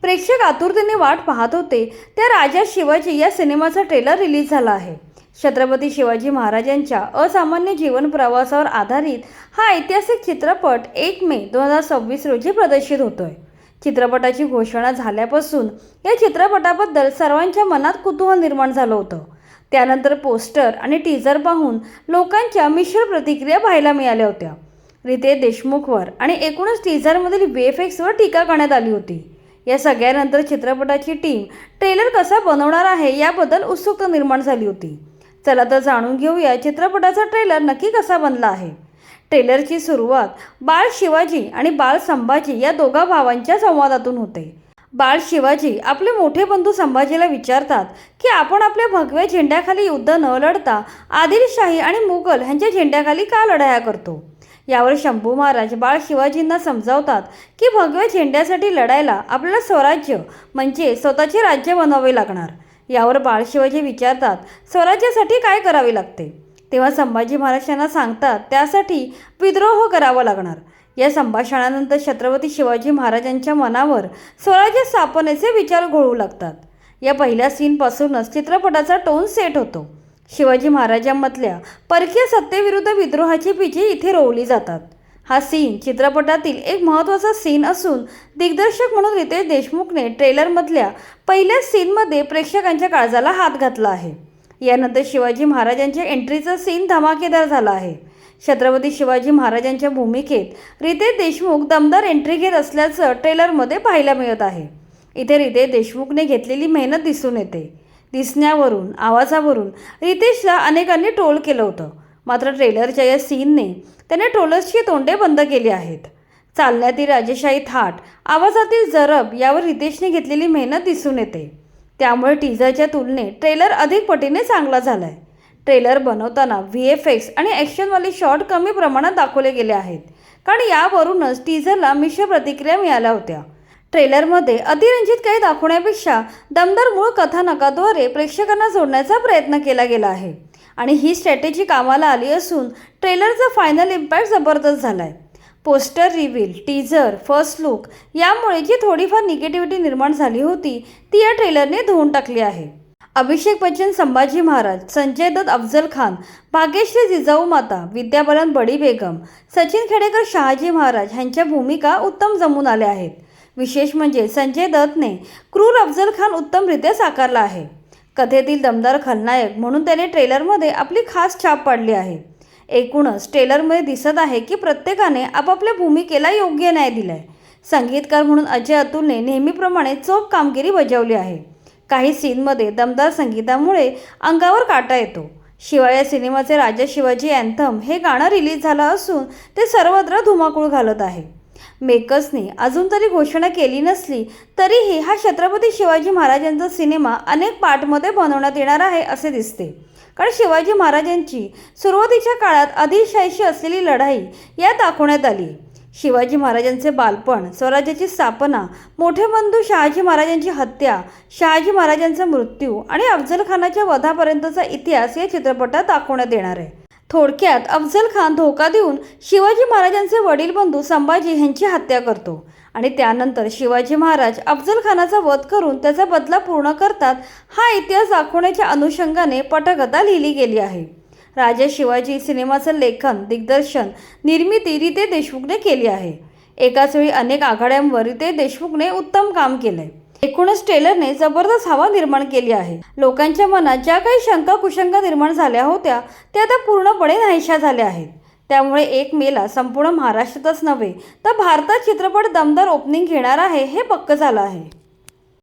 प्रेक्षक आतुरतेने वाट पाहत होते त्या राजा शिवाजी या सिनेमाचा ट्रेलर रिलीज झाला आहे। छत्रपती शिवाजी महाराजांच्या असामान्य जीवन प्रवासावर आधारित हा ऐतिहासिक चित्रपट 1 मे 2026 रोजी प्रदर्शित होतोय। चित्रपटाची घोषणा झाल्यापासून या चित्रपटाबद्दल सर्वांच्या मनात कुतूहल निर्माण झालं होतं। त्यानंतर पोस्टर आणि टीजर पाहून लोकांच्या मिश्र प्रतिक्रिया पाहायला मिळाल्या होत्या। रितेश देशमुखवर आणि एकूणच टीजरमधील VFXवर टीका करण्यात आली होती। या सगळ्यानंतर चित्रपटाची टीम ट्रेलर कसा बनवणार आहे याबद्दल उत्सुकता निर्माण झाली होती। चला तर जाणून घेऊया चित्रपटाचा ट्रेलर नक्की कसा बनला आहे। ट्रेलरची सुरुवात बाळ शिवाजी आणि बाळ संभाजी या दोघा भावांच्या संवादातून होते। बाळ शिवाजी आपले मोठे बंधू संभाजीला विचारतात की आपण आपल्या भगव्या झेंड्याखाली युद्ध न लढता आदिलशाही आणि मुघल यांच्या झेंड्याखाली का लढाया करतो। यावर शंभू महाराज बाळ शिवाजींना समजावतात की भगव्या झेंड्यासाठी लढायला आपल्याला स्वराज्य म्हणजे स्वतःचे राज्य बनवावे लागणार। यावर बाळ शिवाजी विचारतात स्वराज्यासाठी काय करावे लागते। तेव्हा संभाजी महाराज त्यांना सांगतात त्यासाठी विद्रोह करावा लागणार। या संभाषणानंतर छत्रपती शिवाजी महाराजांच्या मनावर स्वराज्य स्थापनेचे विचार घोळू लागतात। या पहिल्या सीनपासूनच चित्रपटाचा टोन सेट होतो। शिवाजी महाराजांमधल्या परकीय सत्तेविरुद्ध विद्रोहाची बीजे इथे रोवली जातात। हा सीन चित्रपटातील एक महत्त्वाचा सीन असून दिग्दर्शक म्हणून रितेश देशमुखने ट्रेलरमधल्या पहिल्या सीनमध्ये प्रेक्षकांच्या काळजाला हात घातला आहे। यानंतर शिवाजी महाराजांच्या एंट्रीचा सीन धमाकेदार झाला आहे। छत्रपती शिवाजी महाराजांच्या भूमिकेत रितेश देशमुख दमदार एंट्री घेत असल्याचं ट्रेलरमध्ये पाहायला मिळत आहे। इथे रितेश देशमुखने घेतलेली मेहनत दिसून येते। दिसण्यावरून आवाजावरून रितेशला अनेकांनी ट्रोल केलं होतं, मात्र ट्रेलरच्या या सीनने त्याने ट्रोलर्सची तोंडे बंद केली आहेत। चालण्यातील राजेशाही थाट, आवाजातील जरब यावर रितेशने घेतलेली मेहनत दिसून येते। त्यामुळे टीजरच्या तुलनेत ट्रेलर अधिक पटीने चांगला झाला आहे। ट्रेलर बनवताना VFX आणि ॲक्शनवाले शॉट कमी प्रमाणात दाखवले गेले आहेत, कारण यावरूनच टीजरला मिश्र प्रतिक्रिया मिळाल्या होत्या। ट्रेलरमध्ये अतिरंजित काही दाखवण्यापेक्षा दमदार मूळ कथानकाद्वारे प्रेक्षकांना जोडण्याचा प्रयत्न केला गेला आहे आणि ही स्ट्रॅटेजी कामाला आली असून ट्रेलरचा फायनल इम्पॅक्ट जबरदस्त झाला आहे। Poster reveal, teaser, first look यामुळे जी थोडीफार निगेटिव्हिटी निर्माण झाली होती ती या ट्रेलरने धुवून टाकली आहे। अभिषेक बच्चन संभाजी महाराज, संजय दत्त अफजल खान, भाग्यश्री जिजाऊ माता, विद्या बालन बडी बेगम, सचिन खेडेकर शहाजी महाराज ह्यांच्या भूमिका उत्तम जमून आल्या आहेत। विशेष म्हणजे संजय दत्तने क्रूर अफजल खान उत्तमरित्या साकारला आहे। कथेतील दमदार खलनायक म्हणून त्याने ट्रेलरमध्ये आपली खास छाप पाडली आहे। एकूणच ट्रेलरमध्ये दिसत आहे की प्रत्येकाने आपापल्या भूमिकेला योग्य न्याय दिलाय। संगीतकार म्हणून अजय अतुलने नेहमीप्रमाणे चोख कामगिरी बजावली आहे। काही सीनमध्ये दमदार संगीतामुळे अंगावर काटा येतो। शिवाय या सिनेमाचे राजा शिवाजी अँथम हे गाणं रिलीज झालं असून ते सर्वत्र धुमाकूळ घालत आहे। मेकर्सनी अजून तरी घोषणा केली नसली तरीही हा छत्रपती शिवाजी महाराजांचा सिनेमा अनेक पार्टमध्ये बनवण्यात येणार आहे असे दिसते, कारण शिवाजी महाराजांची सुरुवातीच्या काळात आदिलशाहीशी असलेली लढाई यात दाखवण्यात आली। शिवाजी महाराजांचे बालपण, स्वराज्याची स्थापना, मोठे बंधू शहाजी महाराजांची हत्या, शहाजी महाराजांचा मृत्यू आणि अफजल खानाच्या वधापर्यंतचा इतिहास या चित्रपटात दाखवण्यात येणार आहे। थोडक्यात अफजल खान धोका देऊन शिवाजी महाराजांचे वडील बंधू संभाजी यांची हत्या करतो आणि त्यानंतर शिवाजी महाराज अफजल खानाचा वध करून त्याचा बदला पूर्ण करतात। हा इतिहास दाखवण्याच्या अनुषंगाने पटकथा लिहिली गेली आहे। राजा शिवाजी सिनेमाचं लेखन, दिग्दर्शन, निर्मिती रितेश देशमुखने केली आहे। एकाच वेळी अनेक आघाड्यांवर रितेश देशमुखने उत्तम काम केलंय। एकूणच ट्रेलरने जबरदस्त हवा निर्माण केली आहे। लोकांच्या मनात ज्या काही शंका कुशंका निर्माण झाल्या होत्या त्या आता पूर्णपणे नाहीशा झाल्या आहेत। त्यामुळे 1 मेला संपूर्ण महाराष्ट्रातच नव्हे तर भारतात चित्रपट दमदार ओपनिंग घेणार आहे हे पक्क झालं आहे।